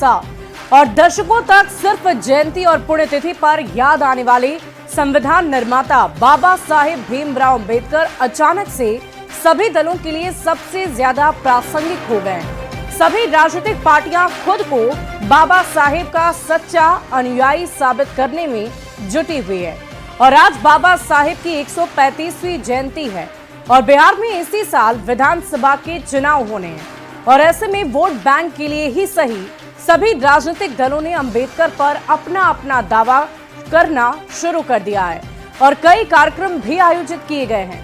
साथ और दशकों तक सिर्फ जयंती और पुण्यतिथि पर याद आने वाले संविधान निर्माता बाबा साहेब भीमराव अंबेडकर अचानक से सभी दलों के लिए सबसे ज्यादा प्रासंगिक हो गए। सभी राजनीतिक पार्टियां खुद को बाबा साहेब का सच्चा अनुयायी साबित करने में जुटी हुई है और आज बाबा साहेब की 135वीं जयंती है और बिहार में इसी साल विधानसभा के चुनाव होने हैं और ऐसे में वोट बैंक के लिए ही सही सभी राजनीतिक दलों ने अंबेडकर पर अपना अपना दावा करना शुरू कर दिया है और कई कार्यक्रम भी आयोजित किए गए हैं।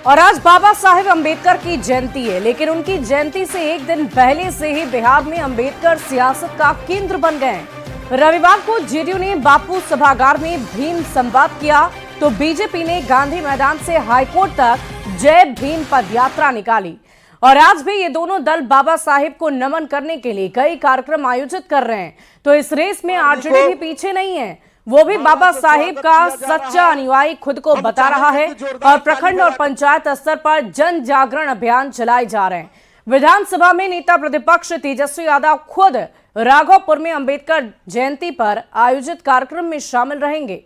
और आज बाबा साहेब अंबेडकर की जयंती है, लेकिन उनकी जयंती से एक दिन पहले से ही बिहार में अंबेडकर सियासत का केंद्र बन गए हैं। रविवार को जेडीयू ने बापू सभागार में भीम संवाद किया तो बीजेपी ने गांधी मैदान से हाईकोर्ट तक जय भीम पदयात्रा निकाली और आज भी ये दोनों दल बाबा साहेब को नमन करने के लिए कई कार्यक्रम आयोजित कर रहे हैं। तो इस रेस में आरजेडी भी पीछे नहीं है, वो भी बाबा साहेब का सच्चा अनुयायी खुद को बता रहा है और प्रखंड और पंचायत स्तर पर जन जागरण अभियान चलाए जा रहे हैं। विधानसभा में नेता प्रतिपक्ष तेजस्वी यादव खुद राघोपुर में अंबेडकर जयंती पर आयोजित कार्यक्रम में शामिल रहेंगे।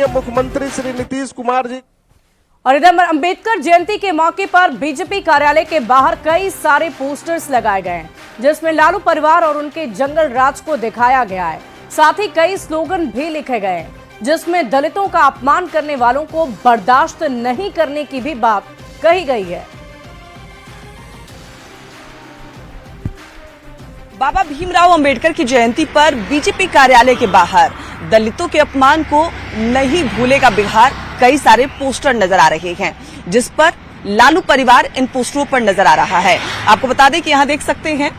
मुख्यमंत्री श्री नीतीश कुमार जी और इधर अंबेडकर जयंती के मौके पर बीजेपी कार्यालय के बाहर कई सारे पोस्टर्स लगाए गए हैं जिसमें लालू परिवार और उनके जंगल राज को दिखाया गया है। साथ ही कई स्लोगन भी लिखे गए हैं जिसमें दलितों का अपमान करने वालों को बर्दाश्त नहीं करने की भी बात कही गई है। बाबा भीमराव अंबेडकर की जयंती पर बीजेपी कार्यालय के बाहर दलितों के अपमान को नहीं भूलेगा बिहार कई सारे पोस्टर नजर आ रहे हैं जिस पर लालू परिवार इन पोस्टरों पर नजर आ रहा है। आपको बता दें कि यहां देख सकते हैं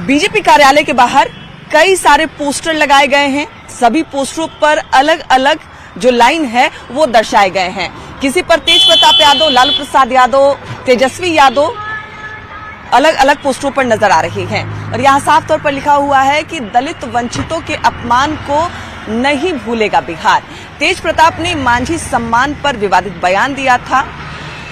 बीजेपी कार्यालय के बाहर कई सारे पोस्टर लगाए गए हैं। सभी पोस्टरों पर अलग अलग जो लाइन है वो दर्शाए गए हैं। किसी पर तेज प्रताप यादव, लालू प्रसाद यादव, तेजस्वी यादव अलग अलग पोस्टरों पर नजर आ रहे हैं और यहाँ साफ तौर पर लिखा हुआ है कि दलित वंचितों के अपमान को नहीं भूलेगा बिहार। तेज प्रताप ने मांझी सम्मान पर विवादित बयान दिया था।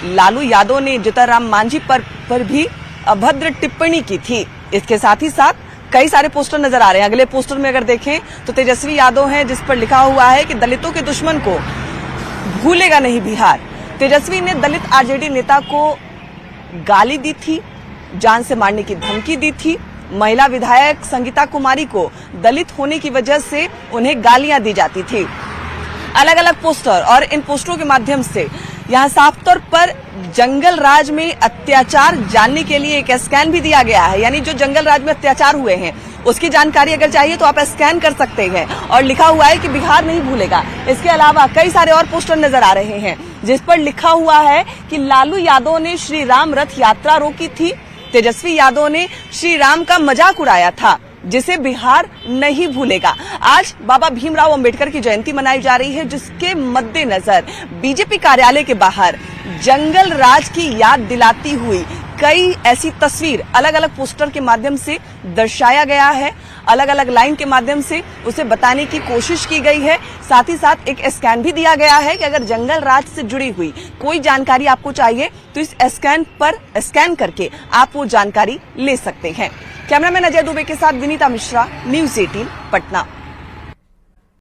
लालू यादव ने जीतनराम मांझी पर भी अभद्र टिप्पणी की थी। इसके साथ ही साथ कई सारे पोस्टर नजर आ रहे हैं। अगले पोस्टर में अगर देखें तो तेजस्वी यादव हैं जिस पर लिखा हुआ है कि दलितों के दुश्मन को भूलेगा नहीं बिहार। तेजस्वी ने दलित आरजेडी नेता को गाली दी थी, जान से मारने की धमकी दी थी। महिला विधायक संगीता कुमारी को दलित होने की वजह से उन्हें गालियां दी जाती थी। अलग अलग पोस्टर और इन पोस्टरों के माध्यम से यहां साफ तौर पर जंगल राज में अत्याचार जानने के लिए एक स्कैन भी दिया गया है। यानी जो जंगल राज में अत्याचार हुए हैं उसकी जानकारी अगर चाहिए तो आप स्कैन कर सकते हैं और लिखा हुआ है कि बिहार नहीं भूलेगा। इसके अलावा कई सारे और पोस्टर नजर आ रहे हैं जिस पर लिखा हुआ है कि लालू यादव ने श्री राम रथ यात्रा रोकी थी, तेजस्वी यादव ने श्री राम का मजाक उड़ाया था, जिसे बिहार नहीं भूलेगा। आज बाबा भीमराव अंबेडकर की जयंती मनाई जा रही है जिसके मद्देनजर बीजेपी कार्यालय के बाहर जंगल राज की याद दिलाती हुई कई ऐसी तस्वीर अलग अलग पोस्टर के माध्यम से दर्शाया गया है। अलग अलग लाइन के माध्यम से उसे बताने की कोशिश की गई है। साथ ही साथ एक स्कैन भी दिया गया है कि अगर जंगल राज से जुड़ी हुई कोई जानकारी आपको चाहिए तो इस स्कैन पर स्कैन करके आप वो जानकारी ले सकते हैं। कैमरामैन अजय दुबे के साथ विनीता मिश्रा, न्यूज़ 18 पटना।